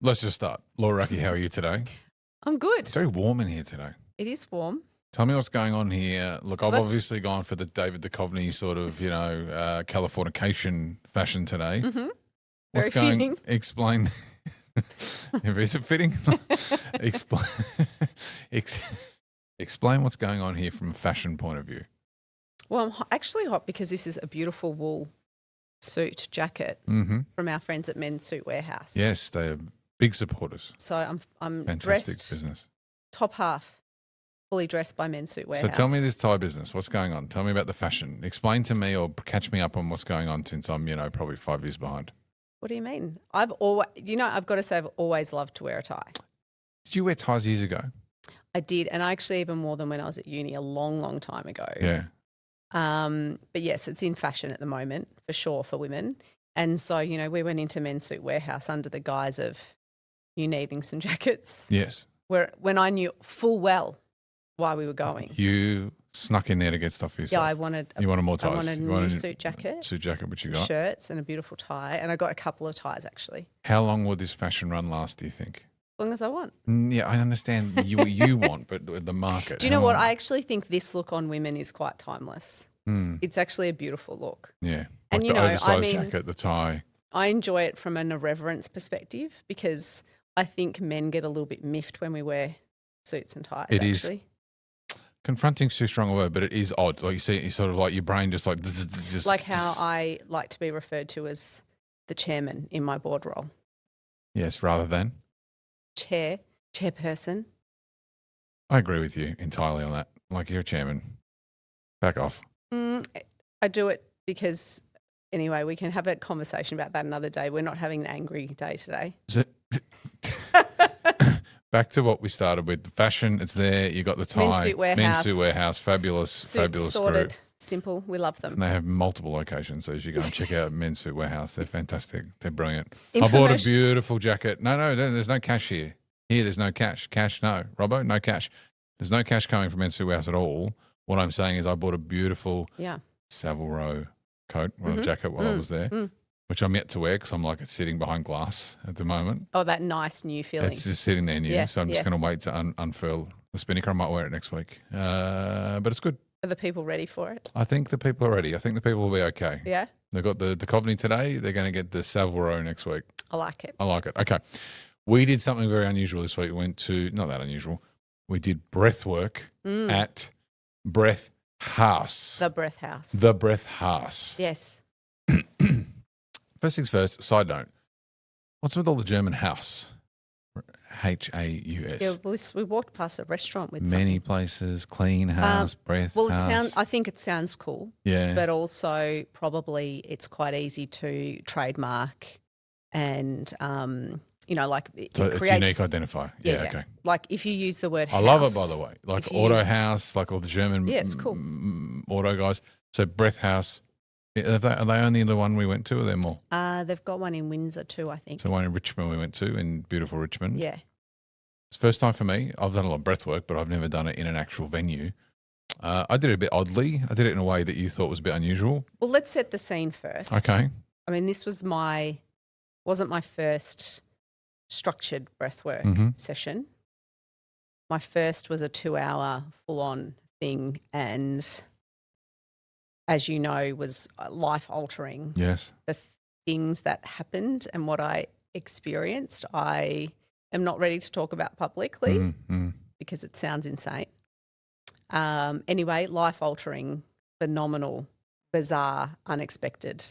Let's just start. Laura Racky, how are you today? I'm good. It's very warm in here today. It is warm. Tell me what's going on here. Look, I've obviously gone for the David Duchovny sort of, Californication fashion today. Mm-hmm. What's Very going? fitting. Explain. Is it fitting? Explain what's going on here from a fashion point of view. Well, I'm actually hot because this is a beautiful wool suit jacket from our friends at Men's Suit Warehouse. Yes, they are big supporters. So I'm Fantastic dressed business. top half, fully dressed by Men's Suit Warehouse. So tell me this tie business. What's going on? Tell me about the fashion. Explain to me or catch me up on what's going on since I'm, probably 5 years behind. What do you mean? I've got to say I've always loved to wear a tie. Did you wear ties years ago? I did, and I actually even wore them when I was at uni a long, long time ago. Yeah. But yes, it's in fashion at the moment for sure for women. And so, we went into Men's Suit Warehouse under the guise of you needing some jackets. Yes. When I knew full well why we were going. You snuck in there to get stuff for yourself. Yeah, I wanted. You wanted more ties. I wanted a new suit jacket. Suit jacket, which you got. Shirts and a beautiful tie, and I got a couple of ties actually. How long will this fashion run last? Do you think? As long as I want. Yeah, I understand what you want, but the market. Do you know what? I actually think this look on women is quite timeless. Mm. It's actually a beautiful look. Yeah, and the oversized jacket, the tie. I enjoy it from an irreverence perspective because I think men get a little bit miffed when we wear suits and ties. It actually. is. Confronting's too strong a word, but it is odd. Like you see, it's sort of like your brain just like how I like to be referred to as the chairman in my board role. Yes, rather than chairperson. I agree with you entirely on that. Like you're a chairman. Back off. I do it because anyway, we can have a conversation about that another day. We're not having an angry day today. Back to what we started with. The fashion, it's there. You got the tie. Men's Suit Warehouse. Fabulous, Suits fabulous sorted, group. simple. We love them. And they have multiple locations, so you should go and check out Men's Suit Warehouse. They're fantastic. They're brilliant. I bought a beautiful jacket. No, there's no cash here. Here, there's no cash. Cash, no. Robbo, no cash. There's no cash coming from Men's Suit Warehouse at all. What I'm saying is I bought a beautiful Savile Row coat, jacket while I was there. Which I'm yet to wear because I'm it's sitting behind glass at the moment. Oh, that nice new feeling. It's just sitting there new. So I'm just going to wait to unfurl the spinnaker. I might wear it next week. But it's good. Are the people ready for it? I think the people are ready. I think the people will be okay. Yeah? They've got the Duchovny today. They're going to get the Savile Row next week. I like it. Okay. We did something very unusual this week. We went to, not that unusual, we did breath work at BreathHaus. The BreathHaus. The BreathHaus. Yes. First things first, side note. What's with all the German house? H-A-U-S. Yeah, we walked past a restaurant with many places, clean house, breath well, house. I think it sounds cool. Yeah. But also probably it's quite easy to trademark and, so it's unique identifier. Yeah, okay. Like if you use the word house. I love it, by the way. Like auto house, like all the German it's cool. Auto guys. So BreathHaus. Are they only the one we went to, or are there more? They've got one in Windsor too, I think. So one in Richmond we went to, in beautiful Richmond. Yeah. It's the first time for me. I've done a lot of breath work, but I've never done it in an actual venue. I did it a bit oddly. I did it in a way that you thought was a bit unusual. Well, let's set the scene first. Okay. I mean, this was wasn't my first structured breathwork session. My first was a 2-hour full-on thing, and as you know, was life-altering. Yes. The things that happened and what I experienced, I am not ready to talk about publicly because it sounds insane. Anyway, life-altering, phenomenal, bizarre, unexpected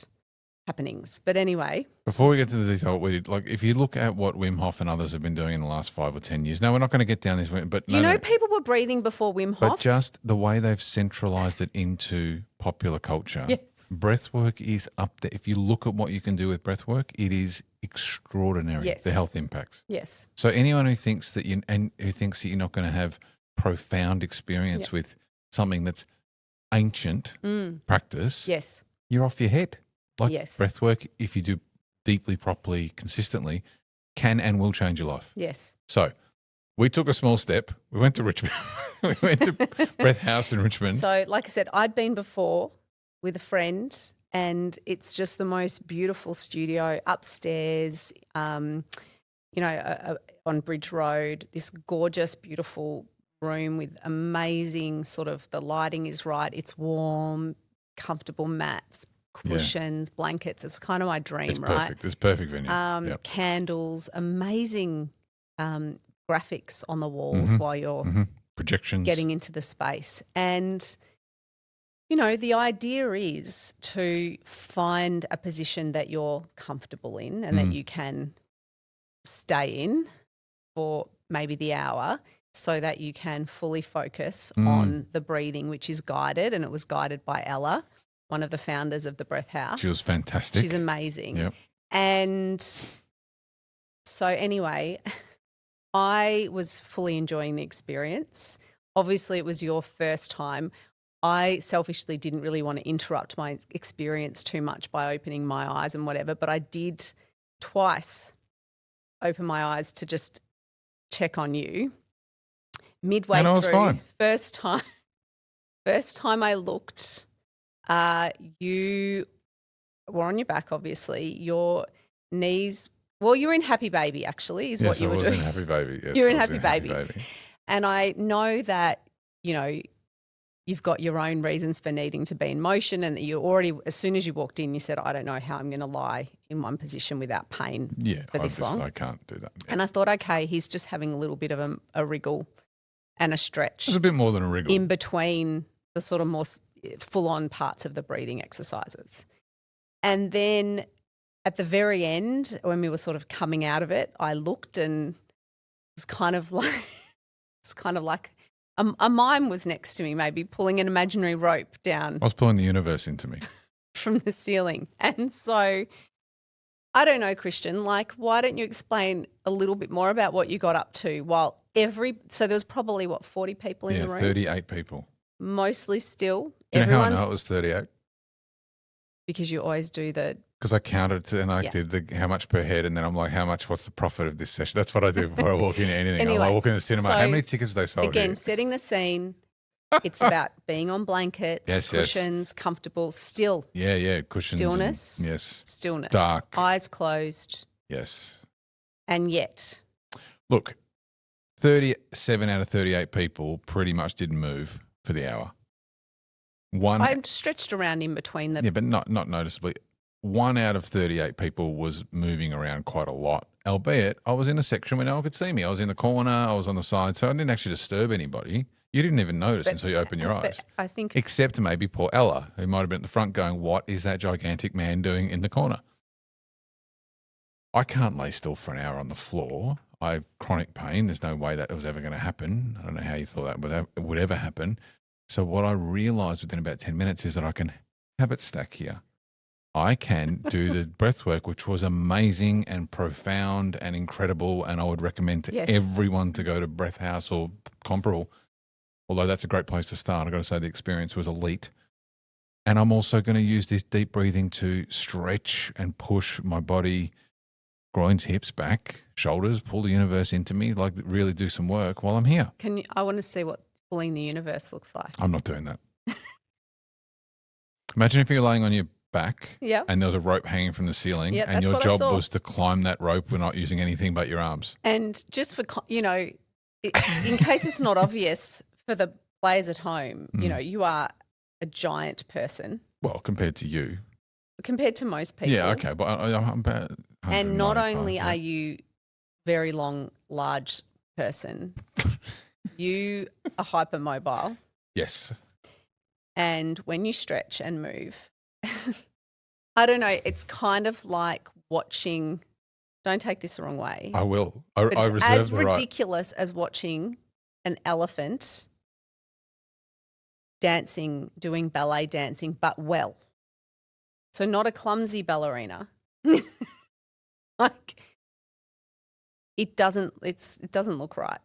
happenings. But anyway. Before we get to the detail, what we did, if you look at what Wim Hof and others have been doing in the last 5 or 10 years, now we're not going to get down this way, but do you know people were breathing before Wim Hof? But just the way they've centralized it into popular culture. Yes. Breathwork is up there. If you look at what you can do with breathwork, it is extraordinary. Yes. The health impacts. Yes. So anyone who thinks that you're not going to have profound experience with something that's ancient practice, yes, you're off your head. Yes. Breathwork, if you do deeply, properly, consistently, can and will change your life. Yes. So we took a small step. We went to Richmond. We went to BreathHaus in Richmond. So like I said, I'd been before with a friend, and it's just the most beautiful studio upstairs. on Bridge Road, this gorgeous, beautiful room with amazing the lighting is right. It's warm, comfortable mats, cushions, blankets. It's kind of my dream, It's right? perfect. It's perfect venue. Candles, amazing graphics on the walls while you're projections getting into the space. And, the idea is to find a position that you're comfortable in and that you can stay in for maybe the hour so that you can fully focus on the breathing, which is guided, and it was guided by Ella, one of the founders of the BreathHaus. She was fantastic. She's amazing. Yep. And so anyway, I was fully enjoying the experience. Obviously, it was your first time. I selfishly didn't really want to interrupt my experience too much by opening my eyes and whatever, but I did twice open my eyes to just check on you. Midway and I was through, fine. first time I looked, you were on your back, obviously. Your knees, well, you're in Happy Baby, actually, is what you were doing. Yes, I was in Happy Baby. Yes, You're I in was Happy Baby. And I know that, you've got your own reasons for needing to be in motion, and that you already, as soon as you walked in, you said, I don't know how I'm going to lie in one position without pain for this long. I can't do that. Yeah. And I thought, okay, he's just having a little bit of a wriggle and a stretch. It's a bit more than a wriggle. In between the sort of more full-on parts of the breathing exercises. And then at the very end, when we were sort of coming out of it, I looked and it was kind of like a mime was next to me, maybe pulling an imaginary rope down. I was pulling the universe into me. From the ceiling. And so I don't know, Christian, why don't you explain a little bit more about what you got up to so there was probably 40 people in the room? 38 people. Mostly still. Do you know how I know it was 38? Because you always do because I counted and I did how much per head, and then I'm like, what's the profit of this session? That's what I do before I walk into anything. Anyway, I walk in the cinema, how many tickets they sold again, here? setting the scene. It's about being on blankets, cushions, comfortable, still. Yeah, cushions. Stillness. Yes. Stillness. Dark. Eyes closed. Yes. And yet. Look, 37 out of 38 people pretty much didn't move for the hour. I stretched around in between them. Yeah, but not noticeably. 1 out of 38 people was moving around quite a lot, albeit I was in a section where no one could see me. I was in the corner, I was on the side, so I didn't actually disturb anybody. You didn't even notice until you opened your eyes. I think, except maybe poor Ella, who might have been at the front going, what is that gigantic man doing in the corner? I can't lay still for an hour on the floor. I have chronic pain. There's no way that was ever going to happen. I don't know how you thought that would ever happen. So what I realised within about 10 minutes is that I can habit stack here. I can do the breath work, which was amazing and profound and incredible, and I would recommend to everyone to go to BreathHaus or comparable, although that's a great place to start. I've got to say the experience was elite. And I'm also going to use this deep breathing to stretch and push my body, groins, hips, back, shoulders, pull the universe into me, really do some work while I'm here. I want to see what pulling the universe looks like. I'm not doing that. Imagine if you're laying on your back and there was a rope hanging from the ceiling and your job was to climb that rope. We're not using anything but your arms. And just for, in case it's not obvious for the players at home, you are a giant person. Well, compared to you. Compared to most people. Yeah, okay. But I'm about and not only are you very long, large person, you are hypermobile. Yes. And when you stretch and move, I don't know, it's kind of like watching, don't take this the wrong way. I will. I it's reserve as the right. ridiculous as watching an elephant dancing, doing ballet dancing, but well. So not a clumsy ballerina. It doesn't look right.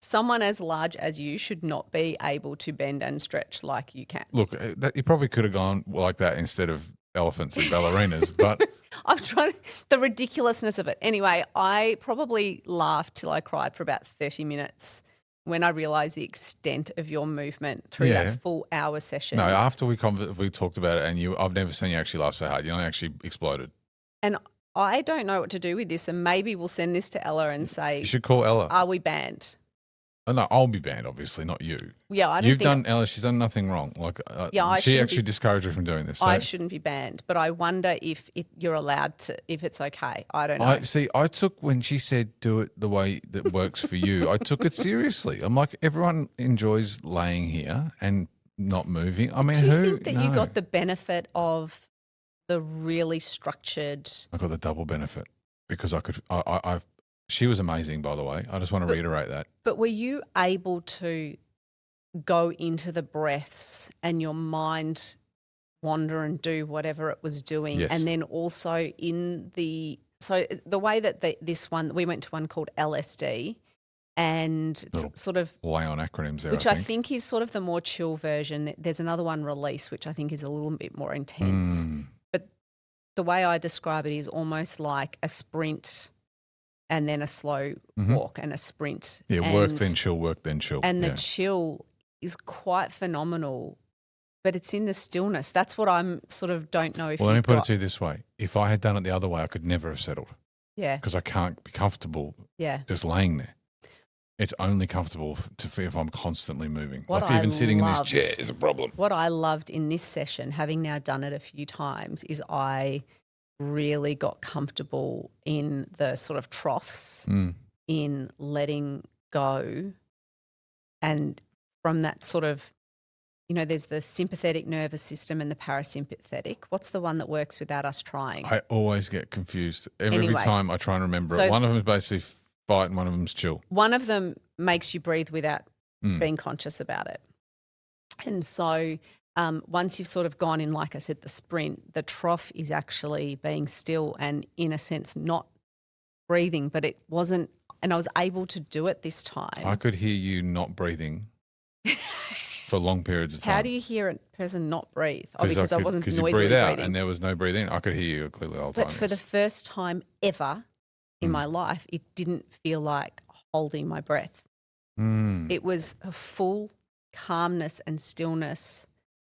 Someone as large as you should not be able to bend and stretch like you can. Look, you probably could have gone like that instead of elephants and ballerinas, but I'm trying the ridiculousness of it. Anyway, I probably laughed till I cried for about 30 minutes when I realised the extent of your movement through that full hour session. No, after we talked about it, and I've never seen you actually laugh so hard. You actually exploded. And I don't know what to do with this, and maybe we'll send this to Ella and say, You should call Ella. are we banned? Oh, no, I'll be banned, obviously, not you. Yeah, I don't You've think done, Ella, she's done nothing wrong. Like, I she shouldn't actually discouraged her from doing this. So. I shouldn't be banned, but I wonder if you're allowed to, if it's okay. I don't know. I took, when she said do it the way that works for you, I took it seriously. I'm like, everyone enjoys laying here and not moving. I mean, do you who? think that you got the benefit of the really structured? I got the double benefit because I could. She was amazing, by the way. I just want to reiterate that. But were you able to go into the breaths and your mind wander and do whatever it was doing? Yes. And then also so the way that this one, we went to one called LSD, and it's sort of play on acronyms there, which I think is sort of the more chill version. There's another one, Release, which I think is a little bit more intense. But the way I describe it is almost like a sprint and then a slow walk and a sprint. Yeah, work then chill, work then chill. And the chill is quite phenomenal, but it's in the stillness. That's what I'm sort of don't know if Well, let me put it to you this way. If I had done it the other way, I could never have settled. Yeah. Because I can't be comfortable just laying there. It's only comfortable if I'm constantly moving. Even sitting in this chair is a problem. What I loved in this session, having now done it a few times, is I really got comfortable in the sort of troughs, in letting go. And from that sort of, there's the sympathetic nervous system and the parasympathetic. What's the one that works without us trying? I always get confused. Every time I try and remember it. One of them is basically fight and one of them is chill. One of them makes you breathe without being conscious about it. And so once you've sort of gone in, like I said, the sprint, the trough is actually being still and in a sense not breathing, but it wasn't, and I was able to do it this time. I could hear you not breathing for long periods of time. How do you hear a person not breathe? Because I wasn't noisily you breathe out breathing. And there was no breathing. I could hear you clearly the whole time. But for the first time ever in my life, it didn't feel like holding my breath. It was a full calmness and stillness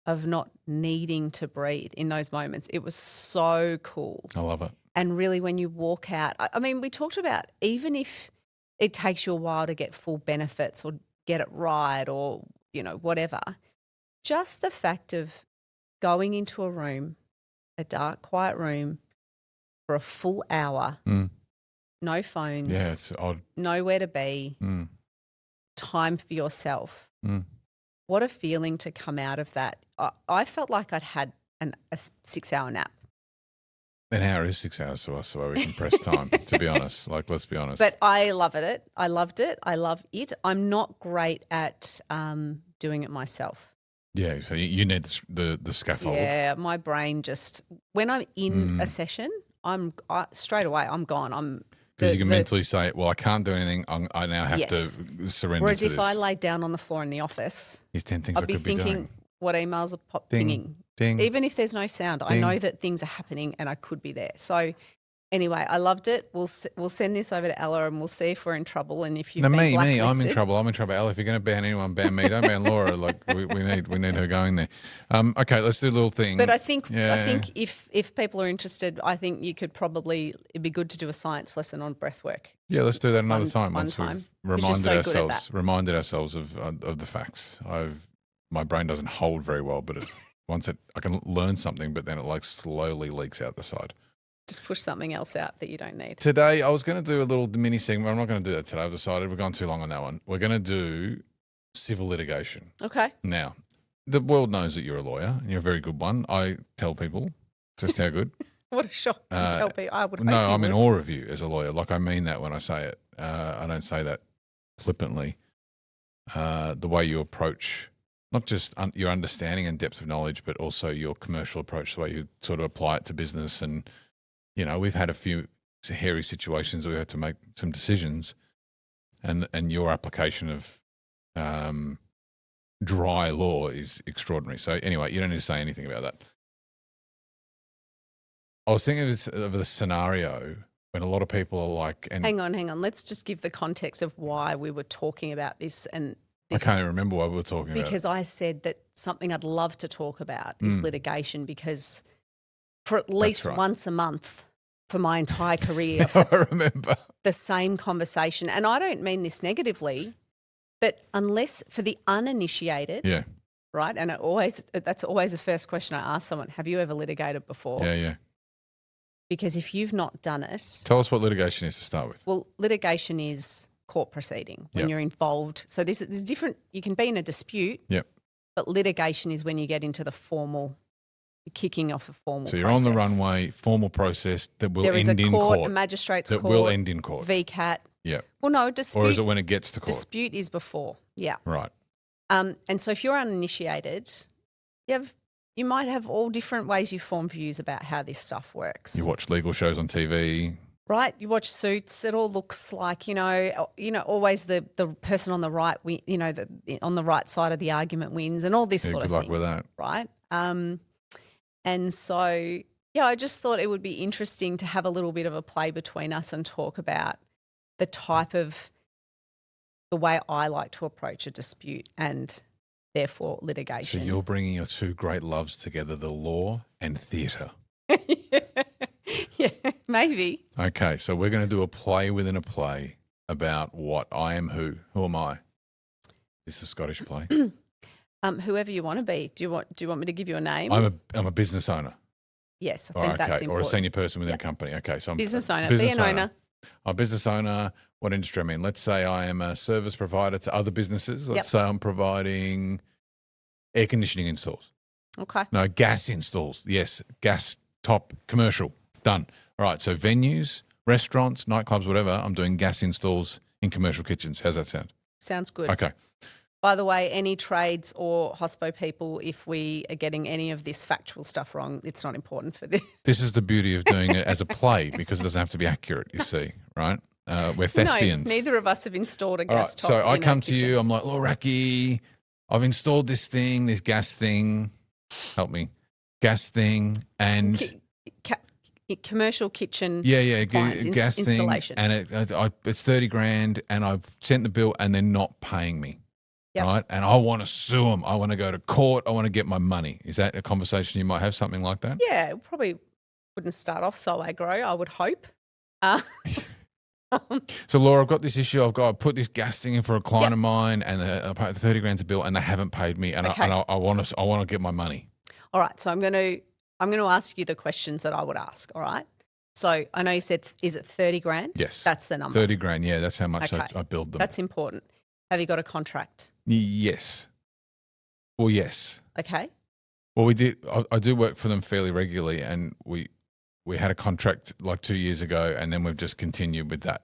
of not needing to breathe in those moments. It was so cool. I love it. And really when you walk out, I mean, we talked about even if it takes you a while to get full benefits or get it right or, whatever, just the fact of going into a room, a dark, quiet room for a full hour, no phones, it's odd. Nowhere to be, time for yourself. What a feeling to come out of that. I felt like I'd had a 6-hour nap. An hour is 6 hours to us, so we can press time, to be honest. Like, let's be honest. But I loved it. I loved it. I love it. I'm not great at doing it myself. Yeah, so you need the scaffold. Yeah, my brain just, when I'm in a session, straight away I'm gone. Because you can mentally say, well, I can't do anything. I now have to surrender Whereas to this. if I lay down on the floor in the office, here's 10 things I'd be could be thinking, doing. what emails are pinging? Ding. Even if there's no sound, I know that things are happening and I could be there. So anyway, I loved it. We'll send this over to Ella and we'll see if we're in trouble and if you've been blacklisted. I'm in trouble. Ella, if you're going to ban anyone, ban me. Don't ban Laura. Like we need her going there. Okay, let's do a little thing. But I think if people are interested, I think you could probably, it'd be good to do a science lesson on breath work. Yeah, let's do that another time. One Once time. we've reminded So ourselves of the facts. My brain doesn't hold very well, but I can learn something, but then it like slowly leaks out the side. Just push something else out that you don't need. Today, I was going to do a little mini segment. I'm not going to do that today. I've decided we've gone too long on that one. We're going to do civil litigation. Okay. Now, the world knows that you're a lawyer and you're a very good one. I tell people just how good. What a shock. You tell people. I would. No, I'm in awe of you as a lawyer. Like I mean that when I say it. I don't say that flippantly. The way you approach not just your understanding and depth of knowledge, but also your commercial approach, the way you sort of apply it to business. And, we've had a few hairy situations where we had to make some decisions, and your application of dry law is extraordinary. So anyway, you don't need to say anything about that. I was thinking of the scenario when a lot of people are like... Hang on. Let's just give the context of why we were talking about this. And I can't even remember what we were talking about. Because I said that something I'd love to talk about is litigation, because for at least once a month for my entire career. I've I had remember. the same conversation. And I don't mean this negatively, but unless for the uninitiated, Yeah. right? And that's always the first question I ask someone, have you ever litigated before? Yeah, yeah. Because if you've not done it. Tell us what litigation is to start with. Well, litigation is court proceeding when you're involved. So this is different. You can be in a dispute. Yep. But litigation is when you get into the kicking off a formal So you're process. on the runway, formal process that will there end is in a court. A magistrate's that court. will end in court. VCAT. Yeah. Well, no, dispute. Or is it when it gets to court? Dispute is before. Yeah. Right. And so if you're uninitiated, you might have all different ways you form views about how this stuff works. You watch legal shows on TV. Right, you watch Suits. It all looks like always the person on the right, on the right side of the argument wins, and all this sort of thing. Good luck with that, right? And so I just thought it would be interesting to have a little bit of a play between us and talk about the way I like to approach a dispute and therefore litigation. So you're bringing your two great loves together: the law and theatre. Yeah, maybe. Okay, so we're going to do a play within a play about what I am who. Who am I? Is this a Scottish play? Whoever you want to be. Do you want me to give you a name? I'm a business owner. Yes, I think that's important. Or a senior person within a company. Okay, so I'm business owner. Business Be an owner. I'm a business owner. What industry I'm in? Let's say I am a service provider to other businesses. Let's say I'm providing air conditioning installs. Okay. No, gas installs. Yes, gas top commercial. Done. All right, so venues, restaurants, nightclubs, whatever, I'm doing gas installs in commercial kitchens. How's that sound? Sounds good. Okay. By the way, any trades or hospo people, if we are getting any of this factual stuff wrong, it's not important for this. This is the beauty of doing it as a play because it doesn't have to be accurate, you see, right? We're thespians. No, neither of us have installed a All gas right, top. so I come to kitchen. you, I'm like, "Oh, Racky, I've installed this gas thing. Help me. Gas thing and commercial kitchen gas installation. thing, and it's 30 grand, and I've sent the bill, and they're not paying me, right? And I want to sue them. I want to go to court. I want to get my money. Is that a conversation you might have, something like that? Yeah, it probably wouldn't start off so aggro, I would hope. So, Laura, I've got this issue. I put this gas thing in for a client of mine, and I paid 30 grand a bill, and they haven't paid me, and I want to get my money. All right, so I'm going to ask you the questions that I would ask. All right. So I know you said, is it 30 grand? Yes, that's the number. 30 grand. Yeah, that's how much I billed them. That's important. Have you got a contract? Yes. Well, yes. Okay. Well, we did. I do work for them fairly regularly, and we had a contract like 2 years ago, and then we've just continued with that.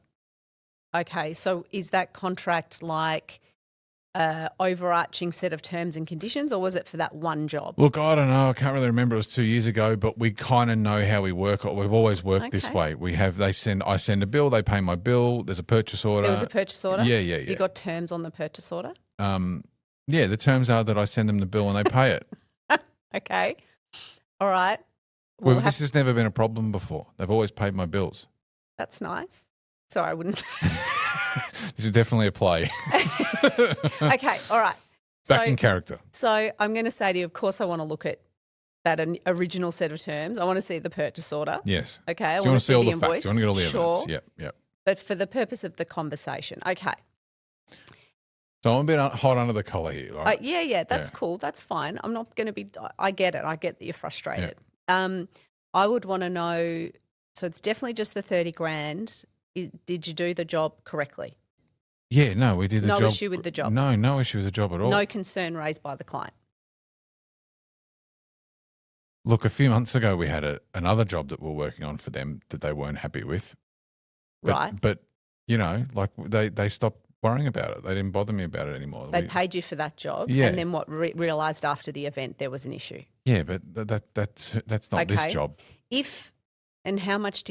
Okay, so is that contract like overarching set of terms and conditions, or was it for that one job? Look, I don't know. I can't really remember. It was 2 years ago, but we kind of know how we work. We've always worked this way. I send a bill, they pay my bill. There's a purchase order. There was a purchase order? Yeah. You got terms on the purchase order? Yeah, the terms are that I send them the bill and they pay it. Okay. All right. This has never been a problem before. They've always paid my bills. That's nice. Sorry, I wouldn't say. This is definitely a play. Okay, all right. Back in character. So I'm going to say to you, of course, I want to look at that original set of terms. I want to see the purchase order. Yes. Okay. I want to see all the invoice. facts. You want to get all the evidence. Sure. Yep. But for the purpose of the conversation, okay. So I'm a bit hot under the collar here. Right? Yeah, that's cool. That's fine. I'm not going to be – I get it. I get that you're frustrated. Yeah. I would want to know – so it's definitely just the 30 grand. Did you do the job correctly? Yeah, no, we did the job. No issue with the job? No issue with the job at all. No concern raised by the client? Look, a few months ago we had another job that we were working on for them that they weren't happy with. Right. But like they stopped worrying about it. They didn't bother me about it anymore. They paid you for that job, and then realised after the event there was an issue. Yeah, but that's not this job. And how much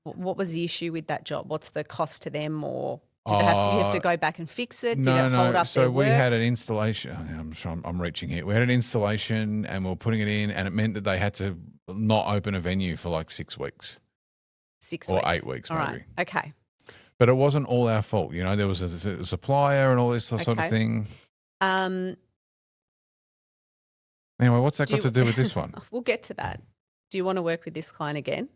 what was the issue with that job? What's the cost to them, or do you have to go back and fix it? Did it hold up their work? So we had an installation. I'm reaching here. We had an installation, and we were putting it in, and it meant that they had to not open a venue for like 6 weeks. 6 or weeks. 8 weeks, all maybe. Right. Okay. But it wasn't all our fault. There was a supplier and all this sort of thing. Anyway, what's that got to do with this one? We'll get to that. Do you want to work with this client again?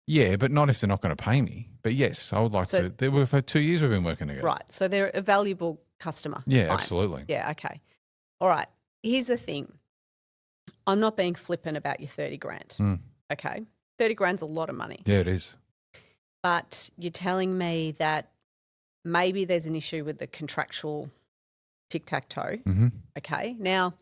Yeah, but not if they're not going to pay me. But yes, I would like to. For 2 years we've been working together. Right. So they're a valuable customer. Yeah, client. absolutely. Yeah, okay. All right. Here's the thing. I'm not being flippant about your 30 grand. Okay. 30 grand's a lot of money. Yeah, it is. But you're telling me that maybe there's an issue with the contractual tic-tac-toe. Okay. Now,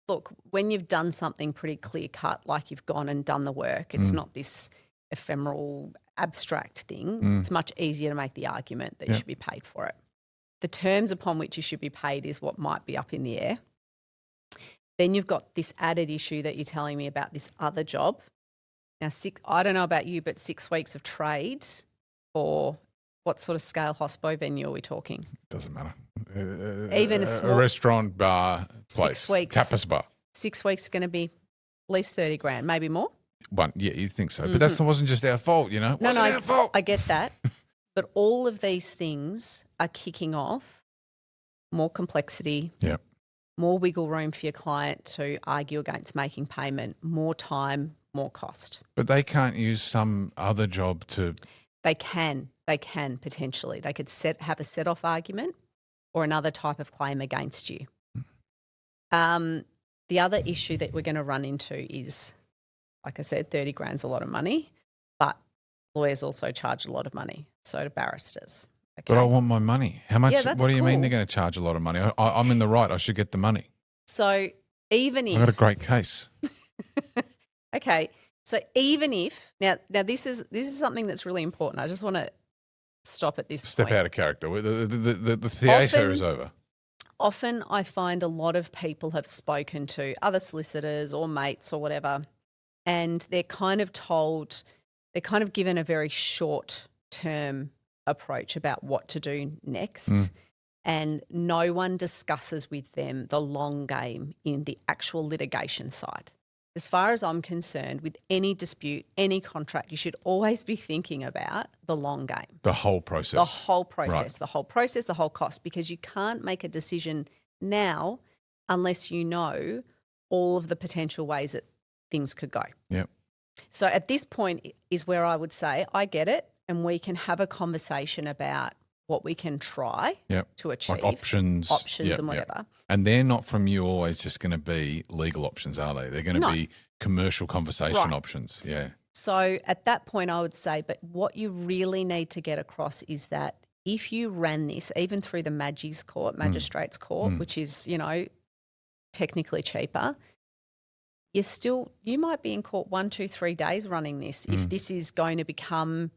look, when you've done something pretty clear-cut, like you've gone and done the work, it's not this ephemeral, abstract thing. It's much easier to make the argument that you should be paid for it. The terms upon which you should be paid is what might be up in the air. Then you've got this added issue that you're telling me about this other job. Now, I don't know about you, but 6 weeks of trade, or what sort of scale hospo venue are we talking? Doesn't matter. Even a restaurant, bar, place. 6 weeks. Tapas bar. 6 weeks is going to be at least 30 grand, maybe more. Yeah, you think so. But that wasn't just our fault, It wasn't our fault. I get that. But all of these things are kicking off more complexity, more wiggle room for your client to argue against making payment, more time, more cost. But they can't use some other job to... They can potentially. They could have a set-off argument or another type of claim against you. The other issue that we're going to run into is, like I said, 30 grand's a lot of money, but lawyers also charge a lot of money, so do barristers. Okay? But I want my money. How much? Yeah, that's what do you mean cool. they're going to charge a lot of money? I'm in the right. I should get the money. So even if... I've got a great case. Okay. So even if... Now this is something that's really important. I just want to stop at this Step point. out of character. The theatre is over. Often I find a lot of people have spoken to other solicitors or mates or whatever, and they're kind of given a very short-term approach about what to do next, and no one discusses with them the long game in the actual litigation side. As far as I'm concerned, with any dispute, any contract, you should always be thinking about the long game. The whole process. The whole process, Right. the whole process, the whole cost, because you can't make a decision now unless you know all of the potential ways that things could go. Yep. So at this point is where I would say, I get it, and we can have a conversation about what we can try to achieve. Like options. And whatever. Yep. And they're not from you always just going to be legal options, are they? They're going to be commercial conversation options. Yeah. So at that point I would say, but what you really need to get across is that if you ran this, even through the Magistrates Court, which is, technically cheaper, you might be in court 1, 2, 3 days running this if this is going to become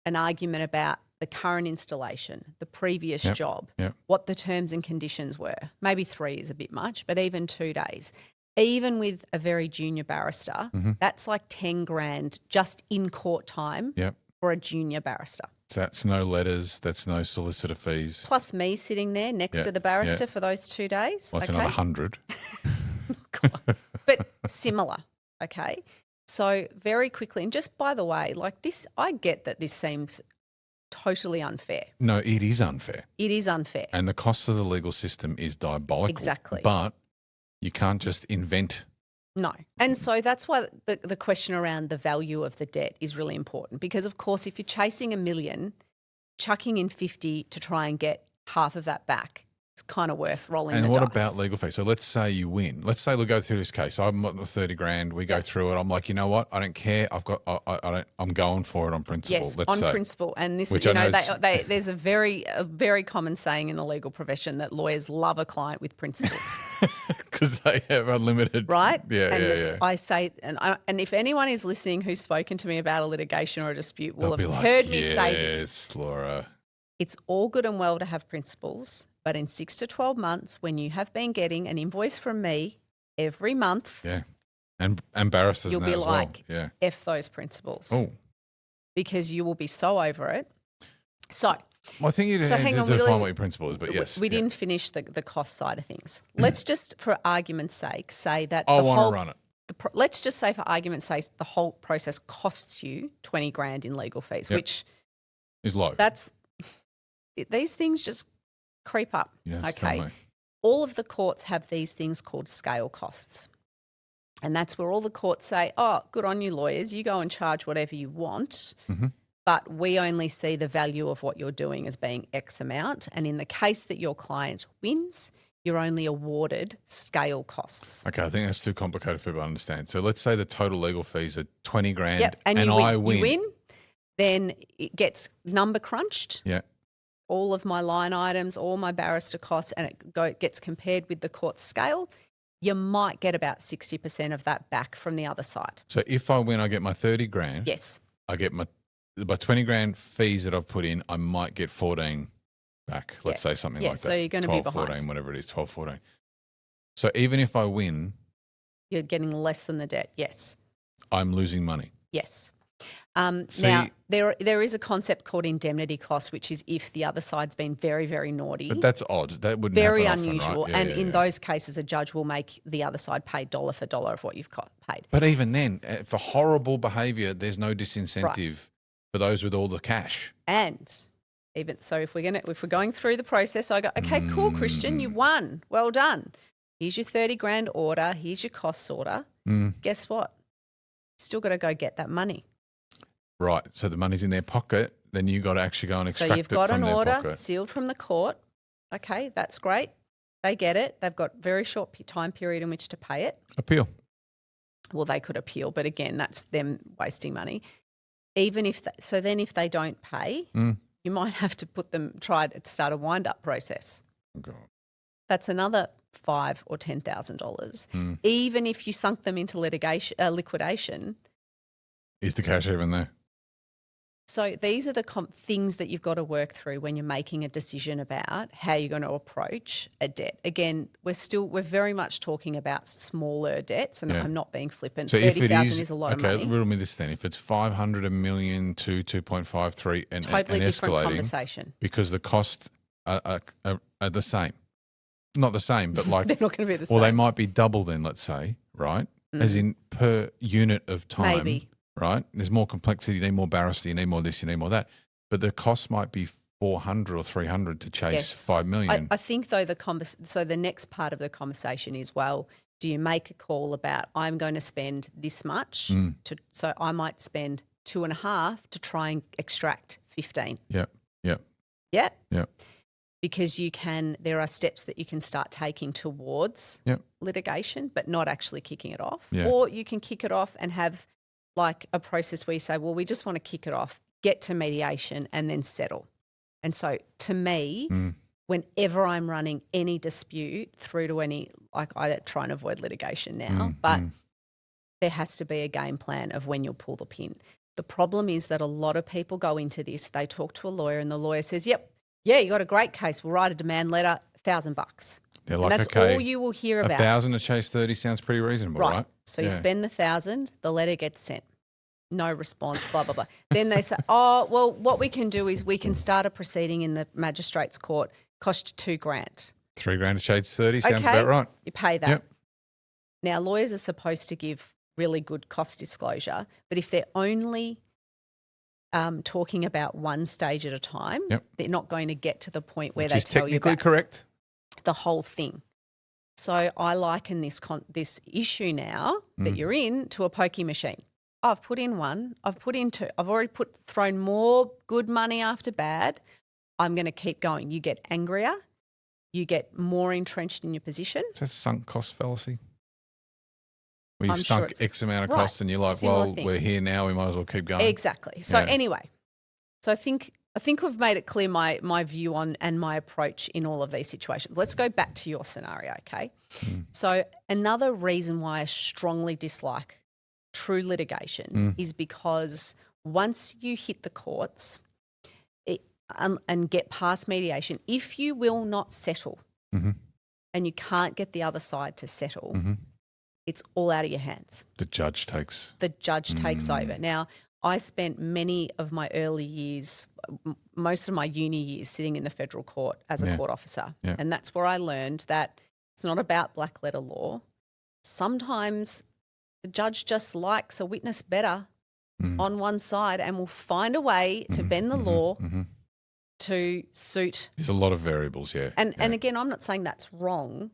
an argument about the current installation, the previous job, what the terms and conditions were. Maybe 3 is a bit much, but even 2 days. Even with a very junior barrister, that's like 10 grand just in court time for a junior barrister. So that's no letters, that's no solicitor fees. Plus me sitting there next to the barrister for those 2 days. Well, that's another 100. But similar, okay? So very quickly, and just by the way, like this, I get that this seems totally unfair. No, it is unfair. It is unfair. And the cost of the legal system is diabolical. Exactly. But you can't just invent. No. And so that's why the question around the value of the debt is really important, because, of course, if you're chasing $1 million, chucking in 50 to try and get half of that back, it's kind of worth rolling the dice. And what about legal fees? So let's say you win. Let's say we go through this case. I'm on the 30 grand. We go through it. I'm like, you know what? I don't care. I'm going for it on principle. Yes, let's say. principle. And this, Which there's a very common saying in the legal profession that lawyers love a client with principles. Because they have unlimited. Right? Yeah, and I say, and if anyone is listening who's spoken to me about a litigation or a dispute will have like, heard me say this. Yes, Laura. It's all good and well to have principles, but in 6 to 12 months, when you have been getting an invoice from me every month, and barristers you'll now be as like, well. F those principles. Oh. Because you will be so over it. So, well, I think you need to define what your principle is, but yes. We didn't finish the cost side of things. Let's just, for argument's sake, say that I want to run it. Let's just say, for argument's sake, the whole process costs you 20 grand in legal fees, which is low. These things just creep up. Yeah, okay. All of the courts have these things called scale costs. And that's where all the courts say, oh, good on you lawyers, you go and charge whatever you want, but we only see the value of what you're doing as being X amount. And in the case that your client wins, you're only awarded scale costs. Okay, I think that's too complicated for people to understand. So let's say the total legal fees are 20 grand Yep. And I win. You win, then it gets number crunched. Yeah. All of my line items, all my barrister costs, and it gets compared with the court scale. You might get about 60% of that back from the other side. So if I win, I get my 30 grand. Yes. I get my 20 grand fees that I've put in, I might get 14 back. Let's say something like that. So you're going to be behind. 14, whatever it is, 12, 14. So even if I win, you're getting less than the debt. Yes. I'm losing money. Yes. Now, there is a concept called indemnity cost, which is if the other side's been very, very naughty. But that's odd. That wouldn't very happen unusual. often, right? And in those cases, a judge will make the other side pay dollar for dollar of what you've paid. But even then, for horrible behaviour, there's no disincentive for those with all the cash. And even so, if we're going through the process, I go, okay, cool, Christian, you won. Well done. Here's your 30 grand order. Here's your costs order. Guess what? Still got to go get that money. Right. So the money's in their pocket. Then you got to actually go and extract it from their pocket. So you've got an order sealed from the court. Okay, that's great. They get it. They've got very short time period in which to pay it. Appeal. Well, they could appeal, but again, that's them wasting money. Even if then if they don't pay, you might have to try to start a wind-up process. Oh, God. That's another $5,000 or $10,000. Even if you sunk them into liquidation. Is the cash even there? So these are the things that you've got to work through when you're making a decision about how you're going to approach a debt. Again, we're very much talking about smaller debts, and I'm not being flippant. So 30,000 is a lot of money. Okay, riddle me this then. If it's 500, $1 million to 2.53 and totally and different escalating, conversation. Because the costs are the same. Not the same, but like they're not going to be the same. Well, they might be double then, let's say, right? As in per unit of time. Maybe. Right? There's more complexity, you need more barrister, you need more this, you need more that. But the cost might be 400 or 300 to chase 5 million. I think though so the next part of the conversation is, well, do you make a call about I'm going to spend this much so I might spend 2.5 to try and extract 15. Yeah. Because there are steps that you can start taking towards litigation, but not actually kicking it off. Yeah. Or you can kick it off and have like a process where you say, well, we just want to kick it off, get to mediation and then settle. And so to me, whenever I'm running any dispute through to I try and avoid litigation now, but there has to be a game plan of when you'll pull the pin. The problem is that a lot of people go into this, they talk to a lawyer and the lawyer says, you got a great case. We'll write a demand letter, $1,000. They're like, and that's all you will hear about. 1,000 to chase 30 sounds pretty reasonable, right? So you spend the 1,000, the letter gets sent. No response, blah, blah, blah. Then they say, oh, well, what we can do is we can start a proceeding in the magistrate's court, cost you $2,000. $3,000 to chase 30 sounds about right. You pay that. Yep. Now, lawyers are supposed to give really good cost disclosure, but if they're only talking about one stage at a time, they're not going to get to the point where they tell you technically correct. The whole thing. So I liken this issue now that you're in to a pokie machine. I've put in one. I've put in two. I've already thrown more good money after bad. I'm going to keep going. You get angrier. You get more entrenched in your position. It's a sunk cost fallacy. Where you've sure sunk X amount of costs and you're like, Similar well, thing. we're here now. We might as well keep going. Exactly. So anyway, I think we've made it clear my view on and my approach in all of these situations. Let's go back to your scenario, okay? So another reason why I strongly dislike true litigation is because once you hit the courts and get past mediation, if you will not settle and you can't get the other side to settle, it's all out of your hands. The judge takes over. Now, I spent many of my early years, most of my uni years, sitting in the federal court as a court officer. Yeah. And that's where I learned that it's not about black letter law. Sometimes the judge just likes a witness better on one side and will find a way to bend the law to suit. There's a lot of variables, And again, I'm not saying that's wrong,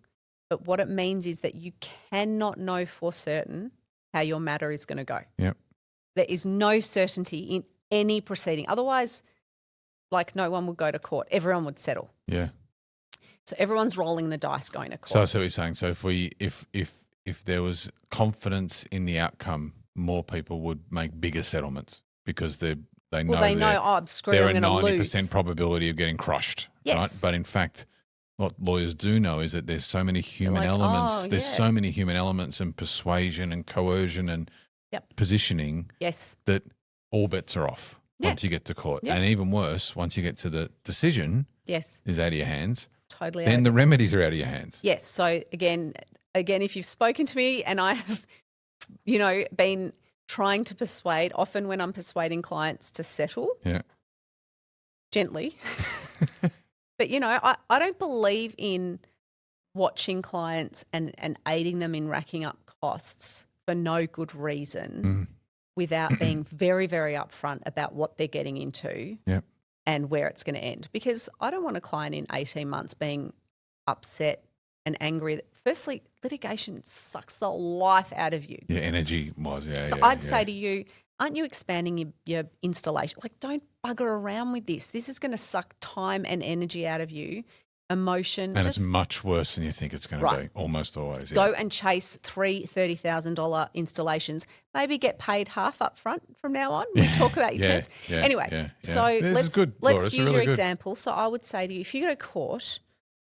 But what it means is that you cannot know for certain how your matter is going to go. Yep. There is no certainty in any proceeding. Otherwise, like, no one would go to court. Everyone would settle. Yeah. So everyone's rolling the dice going to court. So I see what you're saying. So if there was confidence in the outcome, more people would make bigger settlements because they know I'm screwed. they're I'm a going to lose. 90% probability of getting crushed. Yes. Right? But in fact, what lawyers do know is that there's so many human elements. There's so many human elements and persuasion and coercion and positioning that all bets are off once you get to court. And even worse, once you get to the decision is out of your hands. Totally. Then the remedies are out of your hands. Yes. So again, if you've spoken to me and I have, been trying to persuade, often when I'm persuading clients to settle gently, but, I don't believe in watching clients and aiding them in racking up costs for no good reason without being very, very upfront about what they're getting into and where it's going to end. Because I don't want a client in 18 months being upset and angry. Firstly, litigation sucks the life out of you. Yeah, energy-wise, So I'd say to you, aren't you expanding your installation? Like, don't bugger around with this. This is going to suck time and energy out of you, emotion. And it's much worse than you think it's going to be, almost always. Go and chase three $30,000 installations. Maybe get paid half up front from now on. We talk about your terms. Anyway, so let's use your example. So I would say to you, if you go to court,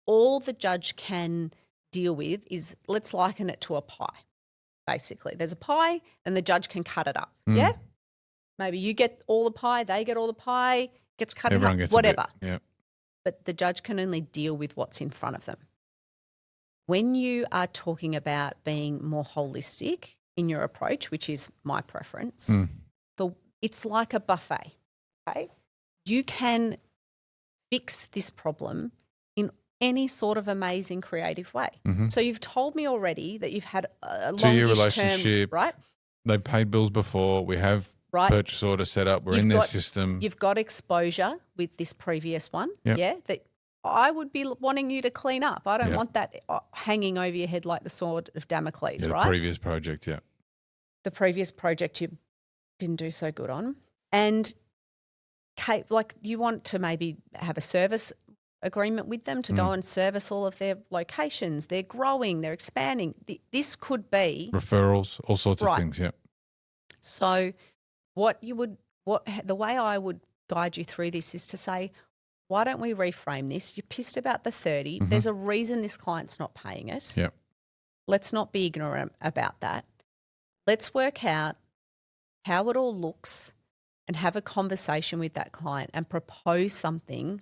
all the judge can deal with is, let's liken it to a pie, basically. There's a pie and the judge can cut it up, yeah? Maybe you get all the pie, they get all the pie, gets cut up, whatever. Yeah. But the judge can only deal with what's in front of them. When you are talking about being more holistic in your approach, which is my preference, it's like a buffet, okay? You can fix this problem in any sort of amazing creative way. So you've told me already that you've had a long-ish relationship, term, right? They've paid bills before. We have purchase order set up. We're in their system. You've got exposure with this previous one, that I would be wanting you to clean up. I don't want that hanging over your head like the sword of Damocles, right? The previous project, The previous project you didn't do so good on. And like, you want to maybe have a service agreement with them to go and service all of their locations. They're growing, they're expanding. This could be referrals, all sorts of things, So the way I would guide you through this is to say, why don't we reframe this? You're pissed about the 30. There's a reason this client's not paying it. Let's not be ignorant about that. Let's work out how it all looks and have a conversation with that client and propose something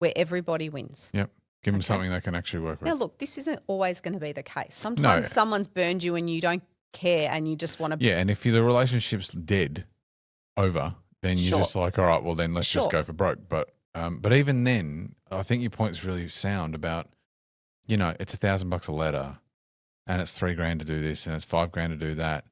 where everybody wins. Give them something they can actually work with. Now, look, this isn't always going to be the case. Sometimes someone's burned you and you don't care and you just want to... Yeah, and if the relationship's dead, over, then you're just like, all right, well, then let's just go for broke. But even then, I think your point's really sound about, it's $1,000 a letter and it's $3,000 to do this and it's $5,000 to do that.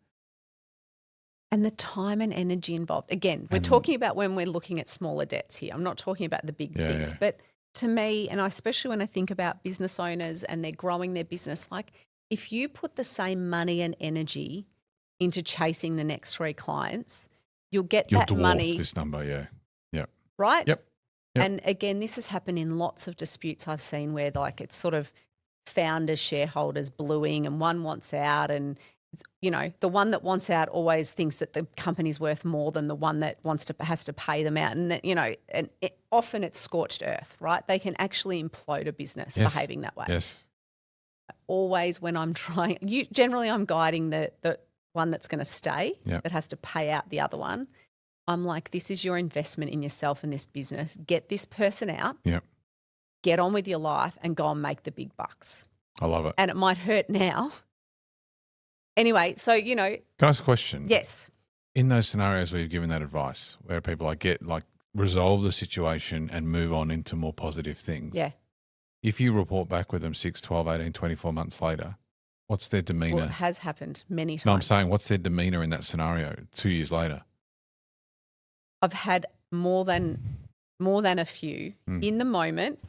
And the time and energy involved. Again, we're talking about when we're looking at smaller debts here. I'm not talking about the big things. But to me, and especially when I think about business owners and they're growing their business, like, if you put the same money and energy into chasing the next 3 clients, you'll get that money. You'll dwarf this number, Right? Yep. And again, this has happened in lots of disputes I've seen where, like, it's sort of founders, shareholders bluing and one wants out, and the one that wants out always thinks that the company's worth more than the one that has to pay them out, and that, often it's scorched earth, right? They can actually implode a business behaving that way. Yes. Always when I'm generally I'm guiding the one that's going to stay, that has to pay out the other one. I'm like, this is your investment in yourself and this business. Get this person out. Get on with your life and go and make the big bucks. I love it. And it might hurt now. Anyway, so, Can I ask a question? Yes. In those scenarios where you've given that advice, where people resolve the situation and move on into more positive things. Yeah. If you report back with them 6, 12, 18, 24 months later, what's their demeanour? Well, it has happened many times. No, I'm saying, what's their demeanour in that scenario 2 years later? I've had more than a few in the moment,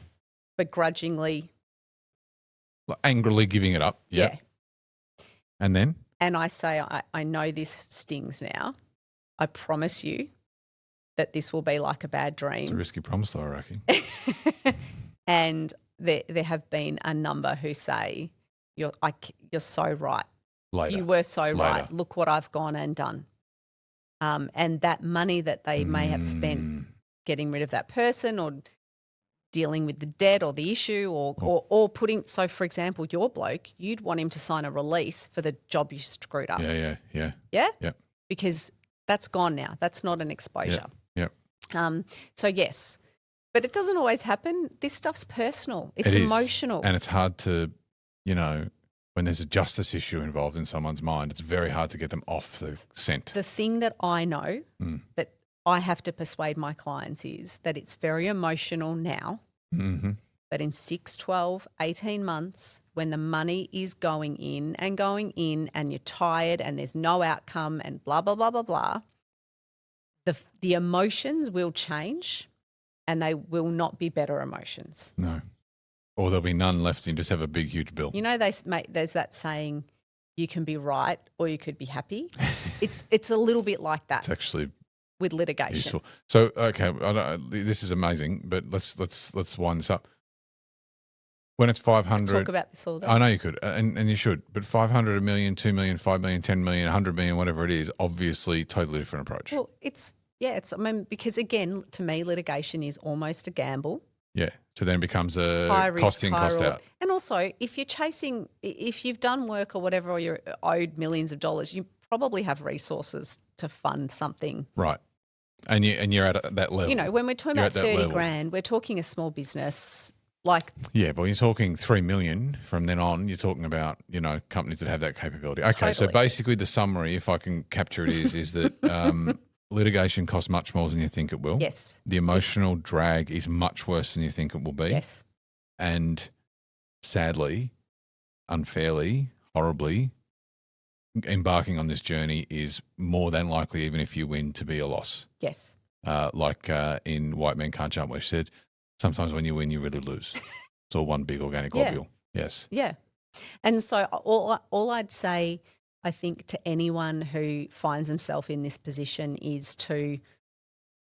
begrudgingly Like angrily giving it up. Yeah. And then? And I say, I know this stings now. I promise you that this will be like a bad dream. It's a risky promise though, Racky. And there have been a number who say, you're so right. Later. You were so right. Look what I've gone and done. And that money that they may have spent getting rid of that person or dealing with the debt or the issue or putting – so, for example, your bloke, you'd want him to sign a release for the job you screwed up. Yeah? Yeah? Because that's gone now. That's not an exposure. Yeah. So, yes. But it doesn't always happen. This stuff's personal. It's emotional. And it's hard to, when there's a justice issue involved in someone's mind, it's very hard to get them off the scent. The thing that I know that I have to persuade my clients is that it's very emotional now, but in 6, 12, 18 months, when the money is going in and you're tired and there's no outcome and blah, blah, blah, blah, blah, the emotions will change and they will not be better emotions. No. Or there'll be none left and you just have a big, huge bill. There's that saying, you can be right or you could be happy. It's a little bit like that. It's actually with litigation. Useful. So, okay, this is amazing, but let's wind this up. When it's 500, talk about this all day. I know you could, and you should. But 500, 1 million, 2 million, 5 million, 10 million, 100 million, whatever it is, obviously totally different approach. Well, because again, to me, litigation is almost a gamble. Yeah. So then it becomes a high risk, cost in, cost out. And also, if you've done work or whatever, or you're owed millions of dollars, you probably have resources to fund something. Right. And you're at that level. When we're talking about 30 grand, we're talking a small business. Yeah, but you're talking 3 million from then on. You're talking about, companies that have that capability. Okay, totally. So basically the summary, if I can capture it, is that litigation costs much more than you think it will. Yes. The emotional drag is much worse than you think it will be. Yes. And sadly, unfairly, horribly, embarking on this journey is more than likely, even if you win, to be a loss. Yes. In White Men Can't Jump, where she said, sometimes when you win, you really lose. It's all one big organic globule. Yes. Yeah. And so all I'd say, I think, to anyone who finds himself in this position is to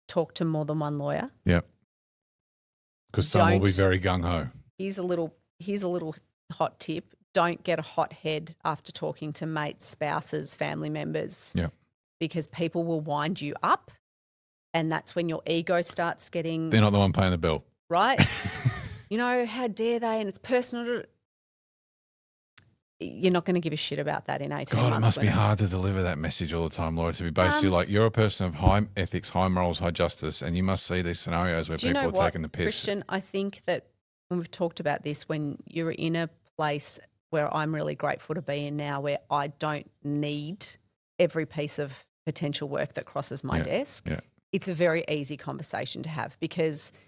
talk to more than one lawyer. Yeah. Because some will be very gung-ho. Here's a little hot tip. Don't get a hot head after talking to mates, spouses, family members. Yeah. Because people will wind you up and that's when your ego starts getting... They're not the one paying the bill. Right? How dare they? And it's personal. You're not going to give a shit about that in 18 months. God, it must be hard to deliver that message all the time, Laura, to be basically like, you're a person of high ethics, high morals, high justice, and you must see these scenarios where people are taking the piss. Christian, I think that when we've talked about this, when you're in a place where I'm really grateful to be in now, where I don't need every piece of potential work that crosses my desk, it's a very easy conversation to have because –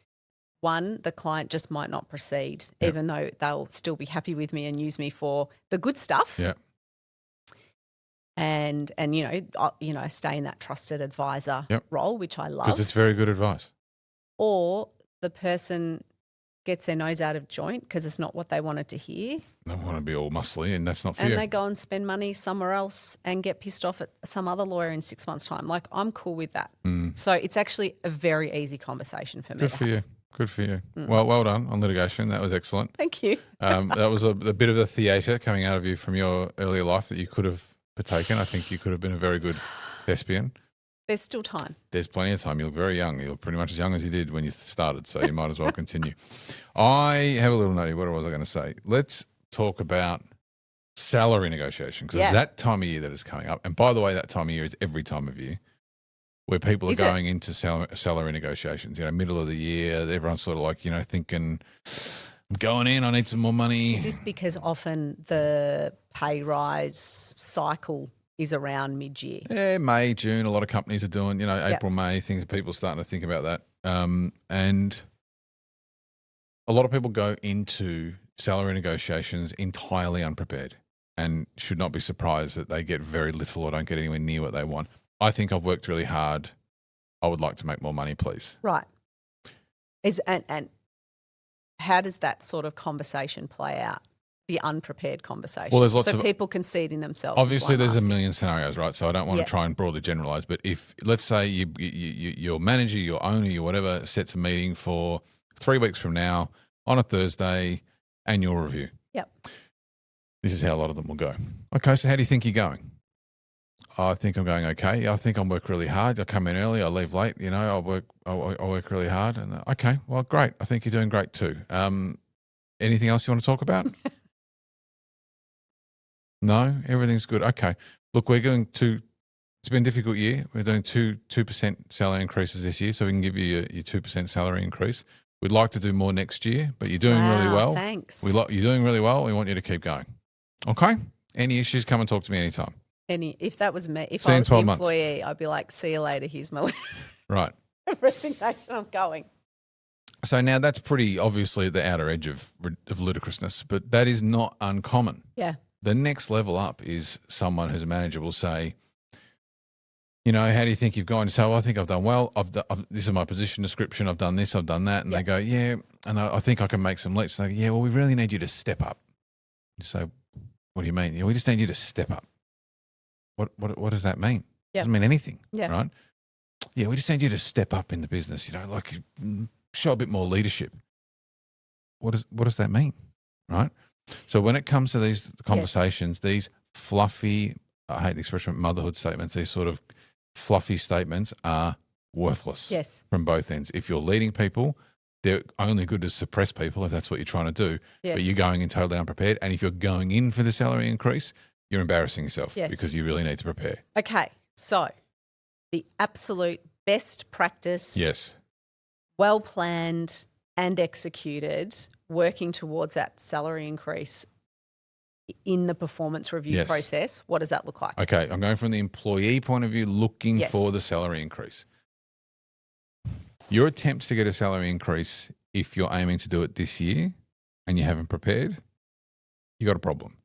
one, the client just might not proceed, even though they'll still be happy with me and use me for the good stuff. Yeah. And stay in that trusted advisor role, which I love. Because it's very good advice. Or the person gets their nose out of joint because it's not what they wanted to hear. They want to be all muscly and that's not fair. And they go and spend money somewhere else and get pissed off at some other lawyer in 6 months' time. Like, I'm cool with that. So it's actually a very easy conversation for me. Good for you. Good for you. Well done on litigation. That was excellent. Thank you. That was a bit of the theatre coming out of you from your earlier life that you could have partaken. I think you could have been a very good thespian. There's still time. There's plenty of time. You look very young. You look pretty much as young as you did when you started, so you might as well continue. I have a little note here. What was I going to say? Let's talk about salary negotiation because it's that time of year that is coming up. And by the way, that time of year is every time of year. Where people are going into salary negotiations, middle of the year, everyone's sort of like, thinking, I'm going in, I need some more money. Is this because often the pay rise cycle is around mid-year? Yeah, May, June, a lot of companies are doing, April, May, people are starting to think about that. And a lot of people go into salary negotiations entirely unprepared and should not be surprised that they get very little or don't get anywhere near what they want. I think I've worked really hard. I would like to make more money, please. Right. And how does that sort of conversation play out? the unprepared conversation. Well, there's lots so of people can see it in themselves. Obviously, there's a million scenarios, right? So I don't want to try and broadly generalize. But if, let's say, your manager, your owner, your whatever sets a meeting for 3 weeks from now on a Thursday, annual review. Yep. This is how a lot of them will go. Okay, so how do you think you're going? I think I'm going okay. I think I work really hard. I come in early. I leave late. I work really hard. And okay, well, great. I think you're doing great too. Anything else you want to talk about? No, everything's good. Okay. Look, we're going to, it's been a difficult year. We're doing 2% salary increases this year, so we can give you your 2% salary increase. We'd like to do more next year, but you're doing really well. Thanks. You're doing really well. We want you to keep going. Okay? Any issues, come and talk to me anytime. If that was me, if See I you in was the 12 months. employee, I'd be like, see you later, here's my Right. resignation, I'm going. So now that's pretty obviously at the outer edge of ludicrousness, but that is not uncommon. Yeah. The next level up is someone who's a manager will say, how do you think you've gone? So I think I've done well. This is my position description. I've done this, I've done that. And they go, yeah, and I think I can make some leaps. They go, yeah, well, we really need you to step up. So what do you mean? Yeah, we just need you to step up. What does that mean? Yep. Doesn't mean anything, yeah. right? Yeah, we just need you to step up in the business, like show a bit more leadership. What does that mean, right? So when it comes to these conversations, these fluffy, I hate the expression, motherhood statements, these sort of fluffy statements are worthless from both ends. If you're leading people, they're only good to suppress people if that's what you're trying to do, but you're going in totally unprepared. And if you're going in for the salary increase, you're embarrassing yourself because you really need to prepare. Okay, so the absolute best practice, well planned and executed, working towards that salary increase in the performance review process, what does that look like? Okay, I'm going from the employee point of view, looking for the salary increase. Your attempt to get a salary increase, if you're aiming to do it this year and you haven't prepared, you got a problem.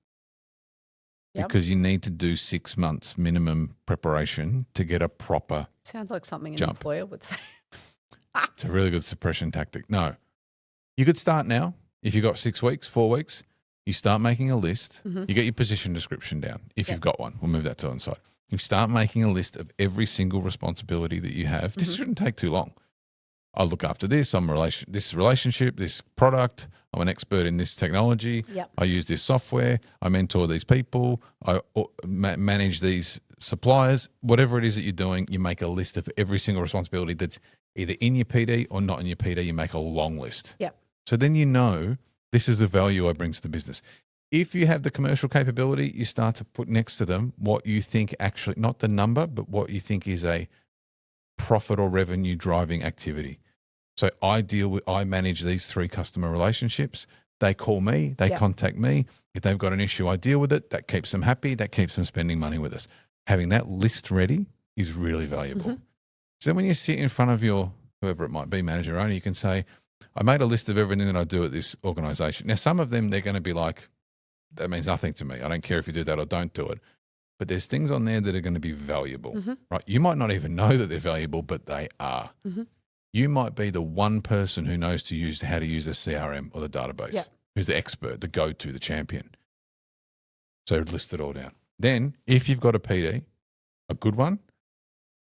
Because you need to do 6 months minimum preparation to get a proper Sounds like something an jump. employer would say. It's a really good suppression tactic. No, you could start now. If you've got 6 weeks, 4 weeks, you start making a list. You get your position description down. If you've got one, we'll move that to one side. You start making a list of every single responsibility that you have. This shouldn't take too long. I look after this. This relationship, this product. I'm an expert in this technology. I use this software. I mentor these people. I manage these suppliers. Whatever it is that you're doing, you make a list of every single responsibility that's either in your PD or not in your PD. You make a long list. So then this is the value I bring to the business. If you have the commercial capability, you start to put next to them what you think actually, not the number, but what you think is a profit or revenue driving activity. So I manage these 3 customer relationships. They call me, they contact me. If they've got an issue, I deal with it. That keeps them happy. That keeps them spending money with us. Having that list ready is really valuable. So then when you sit in front of your, whoever it might be, manager or owner, you can say, I made a list of everything that I do at this organization. Now, some of them, they're going to be like, that means nothing to me. I don't care if you do that or don't do it. But there's things on there that are going to be valuable, right? You might not even know that they're valuable, but they are. You might be the one person who knows how to use a CRM or the database, who's the expert, the go-to, the champion. So list it all down. Then if you've got a PD, a good one,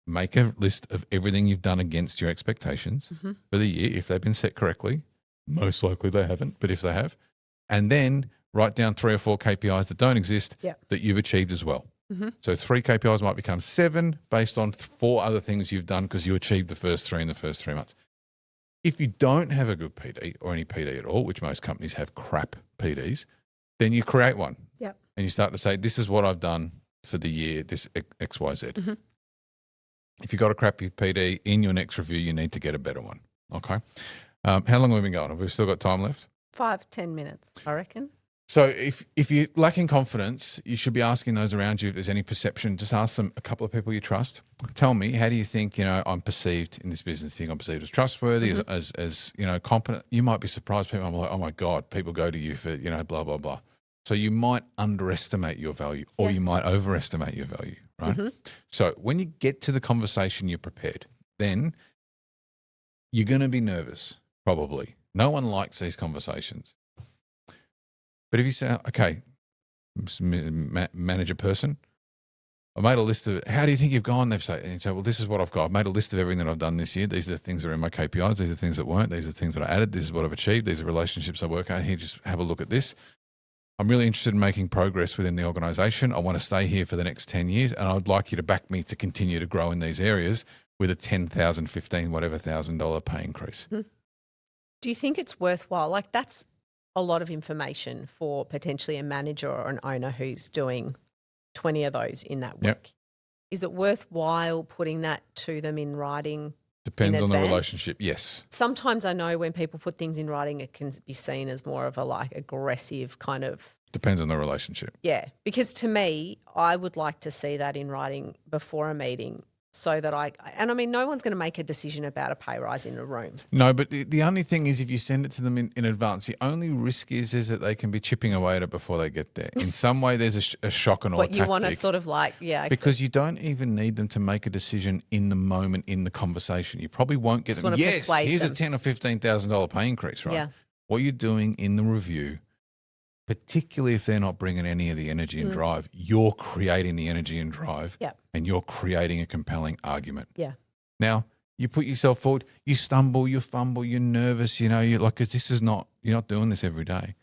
make a list of everything you've done against your expectations for the year. If they've been set correctly, most likely they haven't, but if they have, and then write down 3 or 4 KPIs that don't exist that you've achieved as well. So 3 KPIs might become 7 based on 4 other things you've done because you achieved the first 3 in the first 3 months. If you don't have a good PD or any PD at all, which most companies have crap PDs, then you create one. And you start to say, this is what I've done for the year, this X, Y, Z. If you've got a crappy PD, in your next review, you need to get a better one. Okay. How long have we been going? Have we still got time left? 5-10 minutes, I reckon. So if you're lacking confidence, you should be asking those around you if there's any perception. Just ask them, a couple of people you trust. Tell me, how do you think, I'm perceived in this business? Think I'm perceived as trustworthy, as competent? You might be surprised. People are like, oh my God, people go to you for, blah, blah, blah. So you might underestimate your value or you might overestimate your value, right? So when you get to the conversation, you're prepared. Then you're going to be nervous, probably. No one likes these conversations. But if you say, okay, manager person, I made a list of, how do you think you've gone? They've said, and you say, well, this is what I've got. I've made a list of everything that I've done this year. These are the things that are in my KPIs. These are the things that weren't. These are the things that I added. This is what I've achieved. These are relationships I work out. Here, just have a look at this. I'm really interested in making progress within the organisation. I want to stay here for the next 10 years, and I'd like you to back me to continue to grow in these areas with a $10,000, $15,000, whatever $1,000 pay increase. Do you think it's worthwhile? Like, that's a lot of information for potentially a manager or an owner who's doing 20 of those in that week. Yep. Is it worthwhile putting that to them in writing? Depends in on the advance? relationship, yes. Sometimes I know when people put things in writing, it can be seen as more of a like aggressive kind of. Depends on the relationship. Yeah, because to me, I would like to see that in writing before a meeting so that I mean, no one's going to make a decision about a pay rise in a room. No, but the only thing is if you send it to them in advance, the only risk is that they can be chipping away at it before they get there. In some way, there's a shock and awe tactic. But you want to sort of like, yeah. Because you don't even need them to make a decision in the moment in the conversation. You probably won't get them, yes, here's a $10,000 or $15,000 pay increase, right? Yeah. What you're doing in the review, particularly if they're not bringing any of the energy and drive, you're creating the energy and drive, and you're creating a compelling argument. Yeah. Now, you put yourself forward, you stumble, you fumble, you're nervous, you're like, because this is not, you're not doing this every day.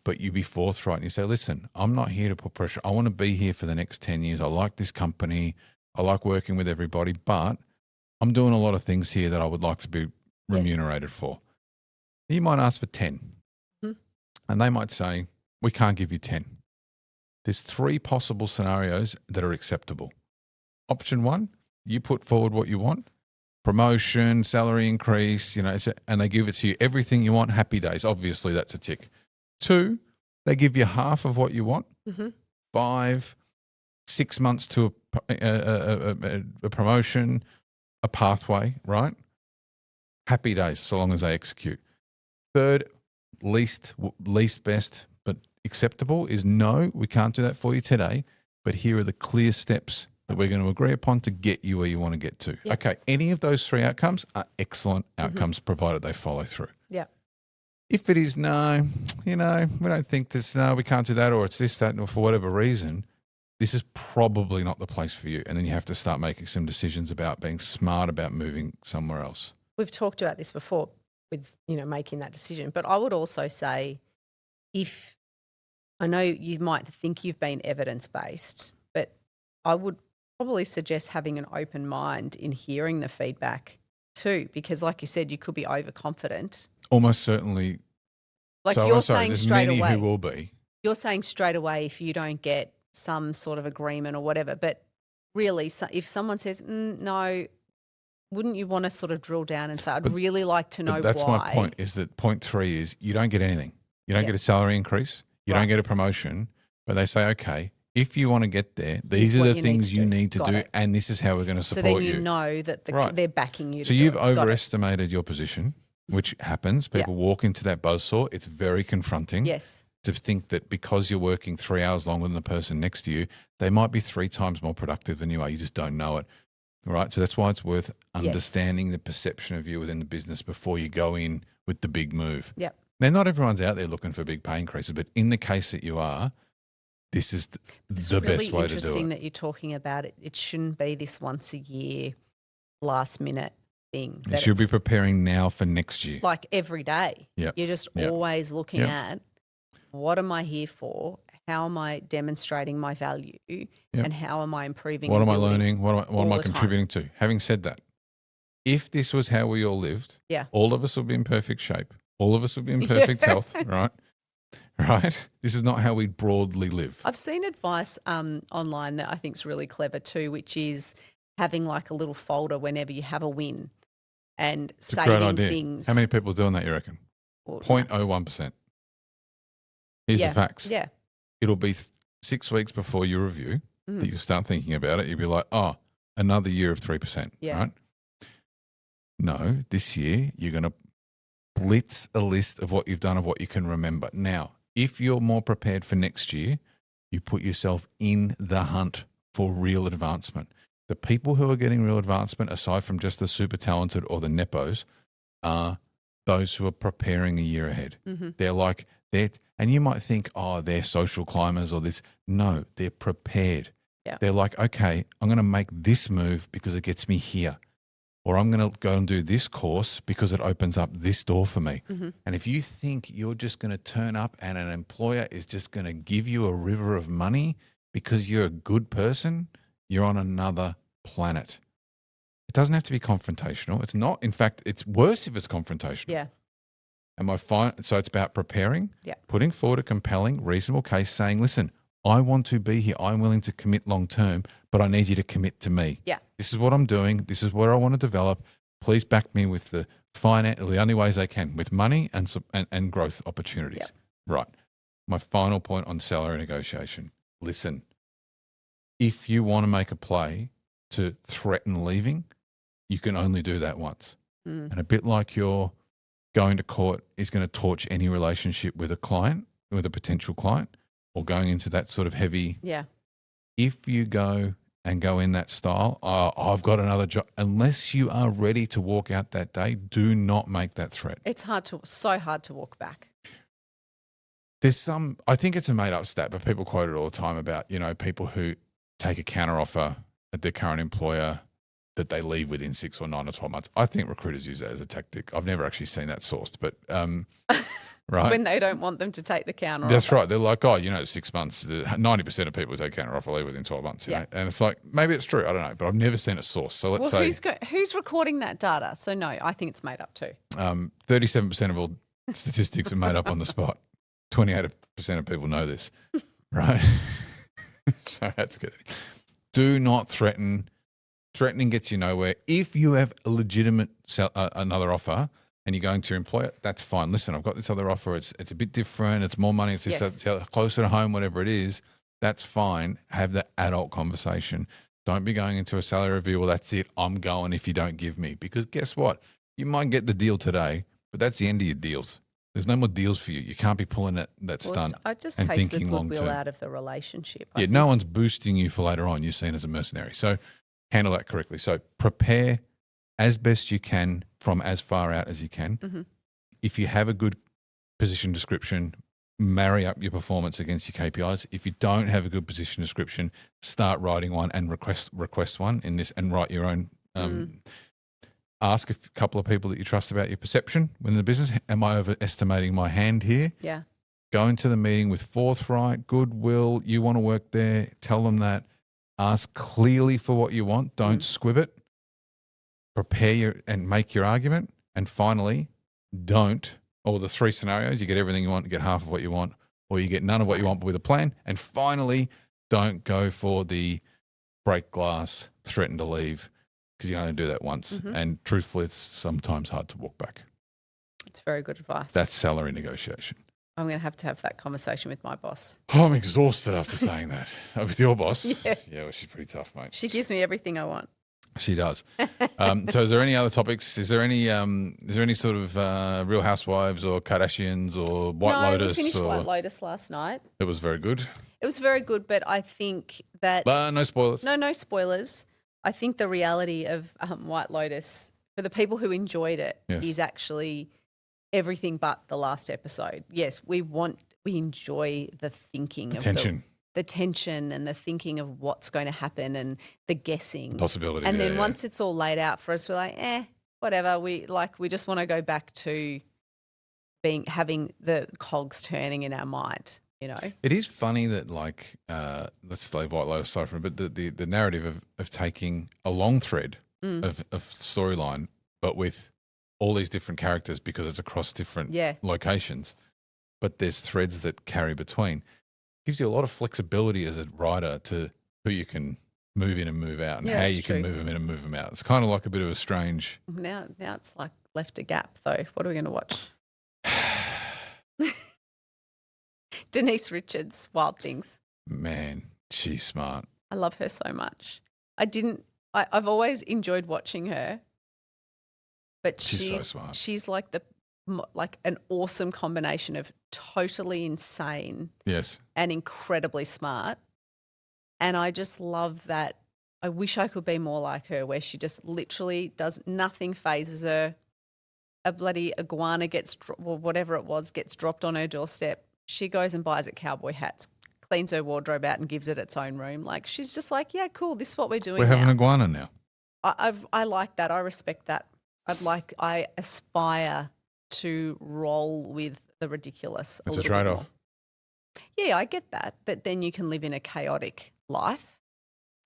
But you be forthright and you say, listen, I'm not here to put pressure. I want to be here for the next 10 years. I like this company. I like working with everybody, but I'm doing a lot of things here that I would like to be remunerated for. You might ask for 10. And they might say, we can't give you 10. There's 3 possible scenarios that are acceptable. Option 1, you put forward what you want, promotion, salary increase, and they give it to you, everything you want, happy days. Obviously, that's a tick. 2, they give you half of what you want, 5, 6 months to a promotion, a pathway, right? Happy days, so long as they execute. 3rd, least best but acceptable is no, we can't do that for you today, but here are the clear steps that we're going to agree upon to get you where you want to get to. Yep. Okay, any of those 3 outcomes are excellent outcomes provided they follow through. Yeah. If it is no, we don't think this, no, we can't do that, or it's this, that, or for whatever reason, this is probably not the place for you. And then you have to start making some decisions about being smart about moving somewhere else. We've talked about this before with, making that decision. But I would also say if I know you might think you've been evidence-based, but I would probably suggest having an open mind in hearing the feedback too, because like you said, you could be overconfident. Almost certainly. Like so you're sorry, saying there's straight many away. who will be. You're saying straight away if you don't get some sort of agreement or whatever, but really if someone says, no, wouldn't you want to sort of drill down and say, I'd really like to know why? That's my point, is that point 3 is you don't get anything. You don't get a salary increase. You don't get a promotion. But they say, okay, if you want to get there, these are the things you need to do, and this is how we're going to support you. So then you know that they're backing you to do it. So you've overestimated your position, which happens. People walk into that buzzsaw. It's very confronting. Yes. To think that because you're working 3 hours longer than the person next to you, they might be 3 times more productive than you are. You just don't know it. Right, so that's why it's worth understanding the perception of you within the business before you go in with the big move. Yep. Now, not everyone's out there looking for big pay increases, but in the case that you are, this is the best way to do it. It's really interesting that you're talking about it. It shouldn't be this once a year, last minute thing. You should be preparing now for next year. Like every day. Yep. You're just always looking at what am I here for? How am I demonstrating my value and how am I improving? What am I learning? What am I contributing to? Having said that, if this was how we all lived, all of us would be in perfect shape. All of us would be in perfect health, right? Right? This is not how we broadly live. I've seen advice online that I think is really clever too, which is having like a little folder whenever you have a win and saving things. How many people are doing that, you reckon? 0.01%. Here's the facts. Yeah. It'll be 6 weeks before your review that you start thinking about it. You'll be like, oh, another year of 3%, right? No, this year you're going to blitz a list of what you've done, of what you can remember. Now, if you're more prepared for next year, you put yourself in the hunt for real advancement. The people who are getting real advancement, aside from just the super talented or the nepos, are those who are preparing a year ahead. They're like And you might think, oh, they're social climbers or this. No, they're prepared. Yeah. They're like, okay, I'm going to make this move because it gets me here. Or I'm going to go and do this course because it opens up this door for me. Mm-hmm. And if you think you're just going to turn up and an employer is just going to give you a river of money because you're a good person, you're on another planet. It doesn't have to be confrontational. It's not. In fact, it's worse if it's confrontational. Yeah. So it's about preparing, Yeah. putting forward a compelling, reasonable case saying, listen, I want to be here. I'm willing to commit long term, but I need you to commit to me. Yeah. This is what I'm doing. This is where I want to develop. Please back me with the only ways I can, with money and growth opportunities. Yeah. Right. My final point on salary negotiation. Listen, if you want to make a play to threaten leaving, you can only do that once. Mm. And a bit like your going to court is going to torch any relationship with a client, with a potential client, or going into that sort of heavy. Yeah. If you go in that style, I've got another job, unless you are ready to walk out that day, do not make that threat. It's so hard to walk back. I think it's a made up stat, but people quote it all the time about, people who take a counter offer at their current employer that they leave within 6 or 9 or 12 months. I think recruiters use that as a tactic. I've never actually seen that sourced, but right. When they don't want them to take the counter That's offer. right. They're like, 6 months. 90% of people who take counter offer leave within 12 months. You know? And it's like, maybe it's true. I don't know, but I've never seen it sourced. So let's say who's recording that data? So no, I think it's made up too. 37% of all statistics are made up on the spot. 28% of people know this, right? So that's good. Do not threaten. Threatening gets you nowhere. If you have a legitimate another offer and you're going to your employer, that's fine. Listen, I've got this other offer. It's a bit different. It's more money. It's this, it's closer to home, whatever it is. That's fine. Have the adult conversation. Don't be going into a salary review. Well, that's it. I'm going if you don't give me. Because guess what? You might get the deal today, but that's the end of your deals. There's no more deals for you. You can't be pulling that stunt I just and taste the thinking long goodwill term. out of the relationship. Yeah, no one's boosting you for later on. You're seen as a mercenary. So handle that correctly. So prepare as best you can from as far out as you can. Mm-hmm. If you have a good position description, marry up your performance against your KPIs. If you don't have a good position description, start writing one and request one in this and write your own. Ask a couple of people that you trust about your perception within the business. Am I overestimating my hand here? Yeah. Go into the meeting with forthright, goodwill. You want to work there. Tell them that. Ask clearly for what you want. Don't squib it. Prepare and make your argument. And finally, or the 3 scenarios, you get everything you want, you get half of what you want, or you get none of what you want but with a plan. And finally, don't go for the break glass, threaten to leave, because you only do that once. Mm-hmm. And truthfully, it's sometimes hard to walk back. It's very good advice. That's salary negotiation. I'm going to have that conversation with my boss. Oh, I'm exhausted after saying that. With your boss? Yeah. Yeah, well, she's pretty tough, mate. She gives me everything I want. She does. So is there any other topics? Is there any sort of Real Housewives or Kardashians or White Lotus? We finished White Lotus last night. It was very good. It was very good, but I think that... But no spoilers. No spoilers. I think the reality of White Lotus, for the people who enjoyed it, is actually everything but the last episode. Yes, we enjoy the thinking of the tension and the thinking of what's going to happen and the guessing. The possibility. And then once it's all laid out for us, we're like, whatever. We just want to go back to having the cogs turning in our mind. You know, it is funny that let's leave White Lotus aside for a bit. The narrative of taking a long thread of storyline, but with all these different characters because it's across different locations, but there's threads that carry between. Gives you a lot of flexibility as a writer to who you can move in and move out and how you can move them in and move them out. It's kind of like a bit of a strange. Now it's like left a gap though. What are we going to watch? Denise Richards, Wild Things. Man, she's smart. I love her so much. I've always enjoyed watching her, but she's so smart. She's like an awesome combination of totally insane, and incredibly smart. And I just love that. I wish I could be more like her, where she just literally does nothing phases her. a bloody iguana whatever it was, gets dropped on her doorstep, she goes and buys it cowboy hats, cleans her wardrobe out and gives it its own room. Like, she's just like, yeah, cool, this is what we're doing. We're having an iguana now. I like that. I respect that. I aspire to roll with the ridiculous. It's a trade-off. Yeah, I get that. But then you can live in a chaotic life.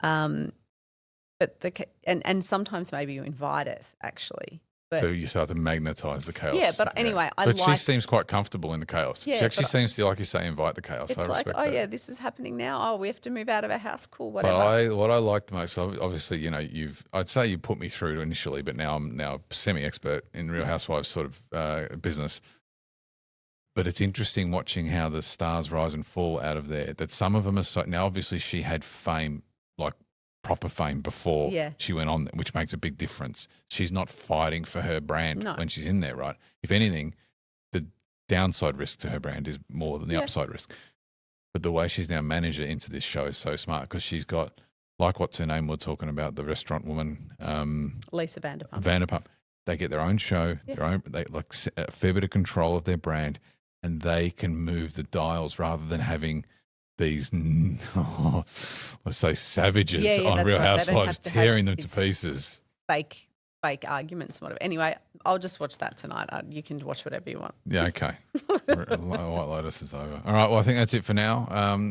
But and sometimes maybe you invite it, actually. But, so you start to magnetise the chaos. Yeah, but anyway, But she seems quite comfortable in the chaos. Yeah, she actually seems to, like you say, invite the chaos. It's I respect like, that. yeah, this is happening now. Oh, we have to move out of our house. Cool, whatever. But what I like the most, obviously, you know, I'd say you put me through to initially, but now I'm semi-expert in Real Housewives sort of business. But it's interesting watching how the stars rise and fall out of there. That some of them are so, now obviously she had fame, like proper fame before she went on, which makes a big difference. She's not fighting for her brand when she's in there, right? If anything, the downside risk to her brand is more than the upside risk. But the way she's now managed it into this show is so smart because she's got, like what's her name we're talking about, the restaurant woman. Lisa Vanderpump. They get their own show, they like a fair bit of control of their brand, and they can move the dials rather than having these, let's say, savages on Real Housewives tearing them to pieces. Fake arguments, whatever. Anyway, I'll just watch that tonight. You can watch whatever you want. Yeah, okay. White Lotus is over. All right, well, I think that's it for now.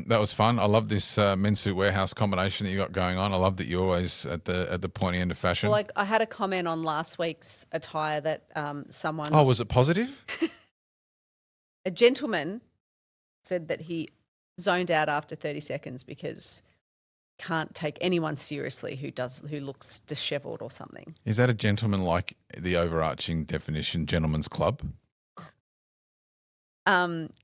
That was fun. I love this men's suit warehouse combination that you got going on. I love that you're always at the pointy end of fashion. Well, I had a comment on last week's attire that someone... Oh, was it positive? A gentleman said that he zoned out after 30 seconds because can't take anyone seriously who looks dishevelled or something. Is that a gentleman like the overarching definition, gentleman's club?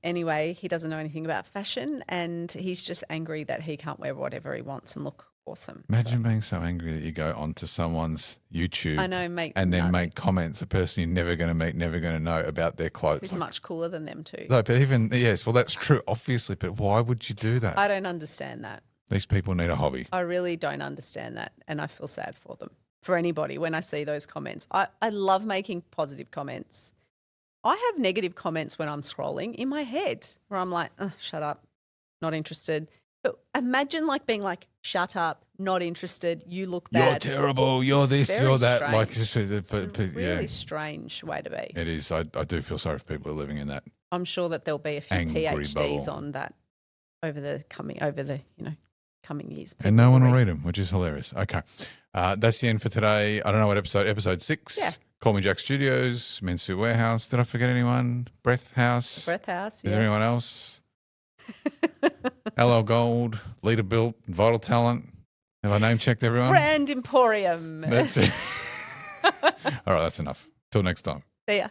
Anyway, he doesn't know anything about fashion and he's just angry that he can't wear whatever he wants and look awesome. Imagine being so angry that you go onto someone's YouTube and then make comments, a person you're never going to meet, never going to know about their clothes. Who's much cooler than them too. No, but even, yes, well, that's true, obviously, but why would you do that? I don't understand that. These people need a hobby. I really don't understand that and I feel sad for them, for anybody when I see those comments. I love making positive comments. I have negative comments when I'm scrolling in my head where I'm like, oh, shut up, not interested. But imagine like being like, shut up, not interested, you look bad. You're terrible, you're this, you're that. Strange. Like, it's a really strange way to be. It is. I do feel sorry for people who are living in that. I'm sure that there'll be a few PhDs on that over the coming years. And no one will read them, which is hilarious. Okay. That's the end for today. I don't know what episode 6. Yeah. Call Me Jack Studios, Men's Suit Warehouse. Did I forget anyone? BreathHaus. BreathHaus, yeah. Is there anyone else? LL Gold, Leader Built, Vital Talent. Have I name checked everyone? Brand Emporium. That's it. All right, that's enough. Till next time. See ya.